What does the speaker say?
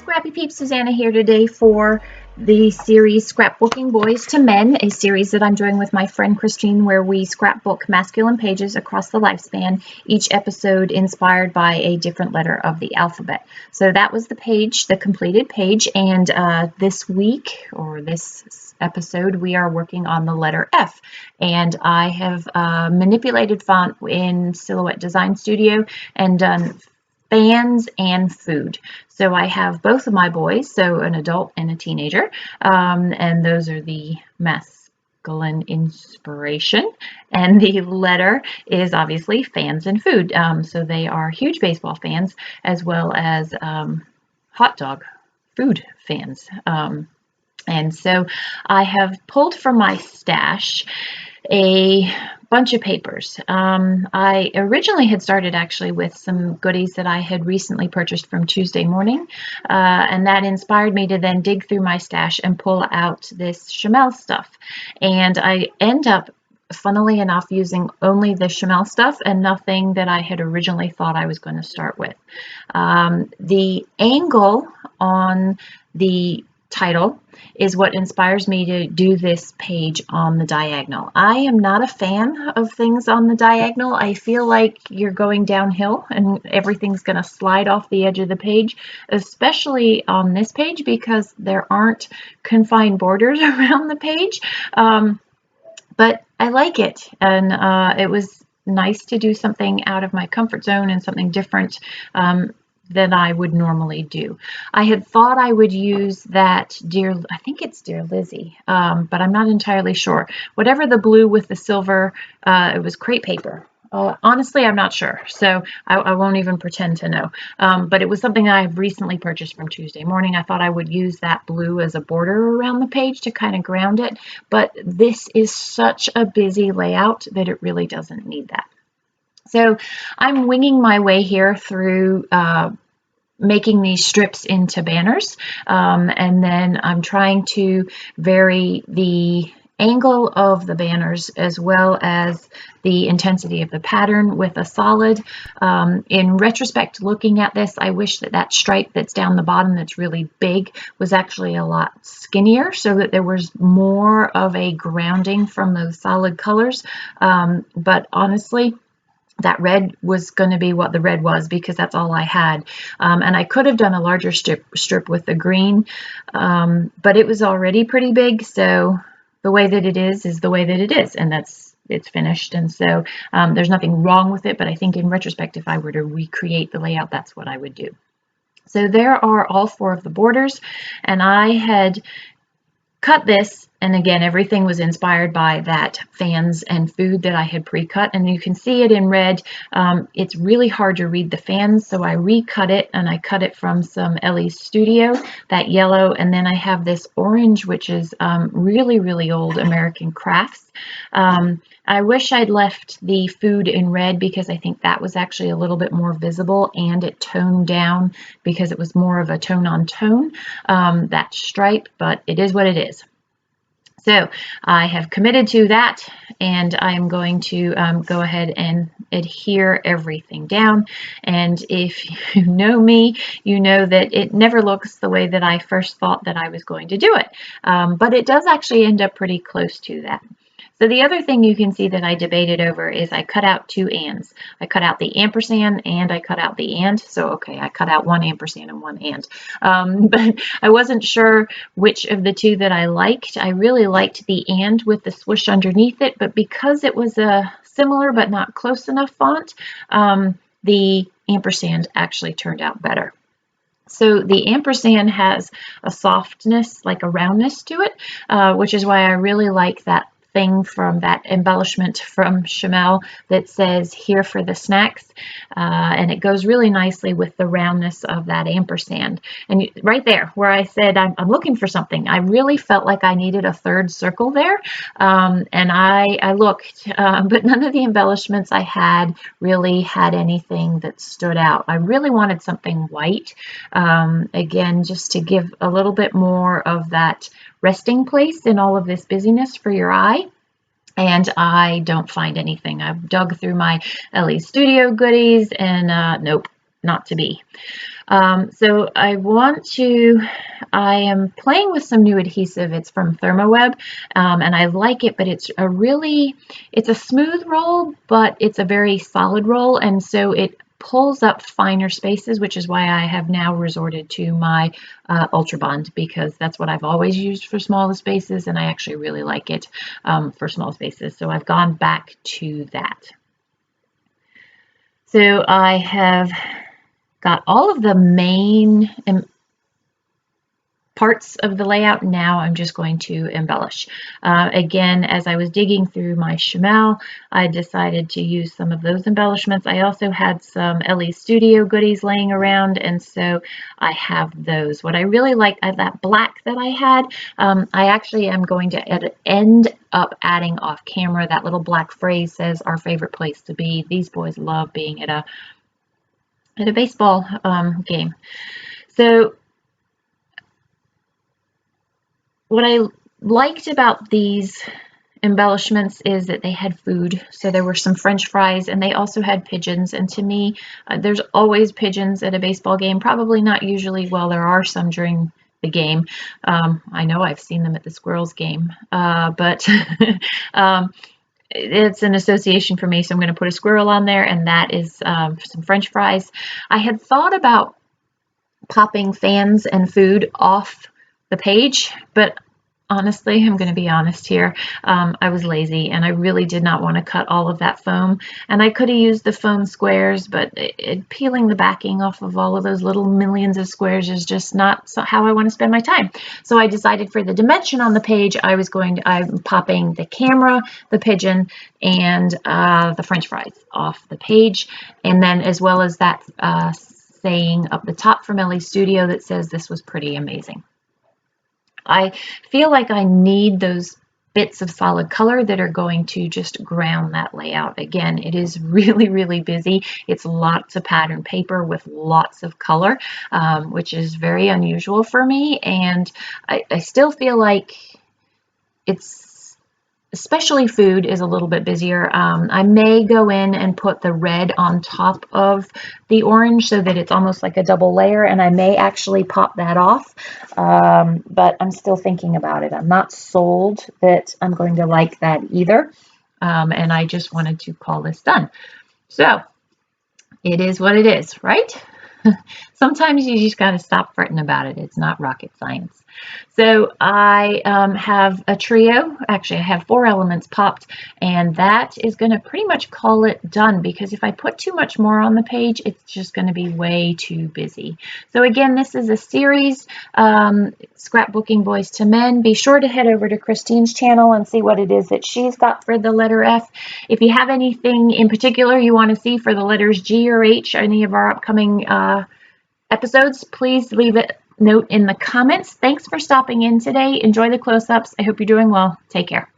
Scrappy Peeps, Suzanna here today for the series Scrapbooking Boys to Men, a series that I'm doing with my friend Christine where we scrapbook masculine pages across the lifespan, each episode inspired by a different letter of the alphabet. So that was the page, the completed page, and this week, or this episode, we are working on the letter F, and I have manipulated font in Silhouette Design Studio and done fans and food. So I have both of my boys, so an adult and a teenager, and those are the masculine inspiration. And the letter is obviously fans and food. So they are huge baseball fans as well as hot dog food fans. And so I have pulled from my stash a bunch of papers. I originally had started actually with some goodies that I had recently purchased from Tuesday Morning, and that inspired me to then dig through my stash and pull out this Shimelle stuff. And I end up, funnily enough, using only the Shimelle stuff and nothing that I had originally thought I was going to start with. The angle on the title is what inspires me to do this page on the diagonal. I am not a fan of things on the diagonal. I feel like you're going downhill and everything's going to slide off the edge of the page, especially on this page because there aren't confined borders around the page. But I like it, and it was nice to do something out of my comfort zone and something different than I would normally do. I had thought I would use that I think it's Dear Lizzie, but I'm not entirely sure. Whatever the blue with the silver, it was crepe paper. Honestly, I'm not sure, so I won't even pretend to know. But it was something that I've recently purchased from Tuesday Morning. I thought I would use that blue as a border around the page to kind of ground it, but this is such a busy layout that it really doesn't need that. So I'm winging my way here through making these strips into banners, and then I'm trying to vary the angle of the banners as well as the intensity of the pattern with a solid. In retrospect, looking at this, I wish that stripe that's down the bottom that's really big was actually a lot skinnier so that there was more of a grounding from those solid colors, but honestly, that red was going to be what the red was because that's all I had. And I could have done a larger strip with the green, but it was already pretty big. So the way that it is the way that it is, and it's finished. And so there's nothing wrong with it, but I think in retrospect, if I were to recreate the layout, that's what I would do. So there are all four of the borders, and I had cut this, and again, everything was inspired by that fans and food that I had pre-cut, and you can see it in red. It's really hard to read the fans, so I recut it, and I cut it from some Ellie's Studio, that yellow, and then I have this orange, which is really, really old American Crafts. I wish I'd left the food in red because I think that was actually a little bit more visible, and it toned down because it was more of a tone on tone, that stripe, but it is what it is. So I have committed to that, and I'm going to go ahead and adhere everything down. And if you know me, you know that it never looks the way that I first thought that I was going to do it, but it does actually end up pretty close to that. So the other thing you can see that I debated over is I cut out two ands. I cut out the ampersand and I cut out the and. So, okay, I cut out one ampersand and one and. But I wasn't sure which of the two that I liked. I really liked the and with the swoosh underneath it, but because it was a similar but not close enough font, the ampersand actually turned out better. So the ampersand has a softness, like a roundness to it, which is why I really like that thing from that embellishment from Shimelle that says here for the snacks, and it goes really nicely with the roundness of that ampersand. And right there where I said I'm looking for something, I really felt like I needed a third circle there, and I looked, but none of the embellishments I had really had anything that stood out. I really wanted something white, again, just to give a little bit more of that resting place in all of this busyness for your eye. And I don't find anything. I've dug through my Ellie's Studio goodies, and nope, not to be. So I am playing with some new adhesive. It's from ThermoWeb, and I like it, but it's a smooth roll, but it's a very solid roll, and so it pulls up finer spaces, which is why I have now resorted to my Ultra Bond, because that's what I've always used for smaller spaces, and I actually really like it for small spaces. So I've gone back to that. So I have got all of the main parts of the layout. Now I'm just going to embellish. Again, as I was digging through my Shimelle, I decided to use some of those embellishments. I also had some LE Studio goodies laying around, and so I have those. What I really like, that black that I had, I actually am going to end up adding off camera. That little black phrase says our favorite place to be. These boys love being at a baseball game. So what I liked about these embellishments is that they had food. So there were some French fries, and they also had pigeons. And to me, there's always pigeons at a baseball game. Probably not usually. Well, there are some during the game. I know I've seen them at the Squirrels game, but it's an association for me. So I'm going to put a squirrel on there, and that is some French fries. I had thought about popping fans and food off the page, but honestly, I'm going to be honest here, I was lazy and I really did not want to cut all of that foam, and I could have used the foam squares, but peeling the backing off of all of those little millions of squares is just not how I want to spend my time. So I decided for the dimension on the page, I'm popping the camera, the pigeon, and the French fries off the page, and then as well as that saying up the top from LE Studio that says this was pretty amazing. I feel like I need those bits of solid color that are going to just ground that layout. Again, it is really, really busy. It's lots of pattern paper with lots of color, which is very unusual for me. And I still feel like especially food is a little bit busier. I may go in and put the red on top of the orange so that it's almost like a double layer, and I may actually pop that off, but I'm still thinking about it. I'm not sold that I'm going to like that either, and I just wanted to call this done. So it is what it is, right? Sometimes you just got to stop fretting about it. It's not rocket science. So I have a trio. Actually, I have 4 elements popped, and that is going to pretty much call it done, because if I put too much more on the page, it's just going to be way too busy. So again, this is a series, Scrapbooking Boys to Men. Be sure to head over to Christine's channel and see what it is that she's got for the letter F. If you have anything in particular you want to see for the letters G or H, any of our upcoming episodes, please leave a note in the comments. Thanks for stopping in today. Enjoy the close-ups. I hope you're doing well. Take care.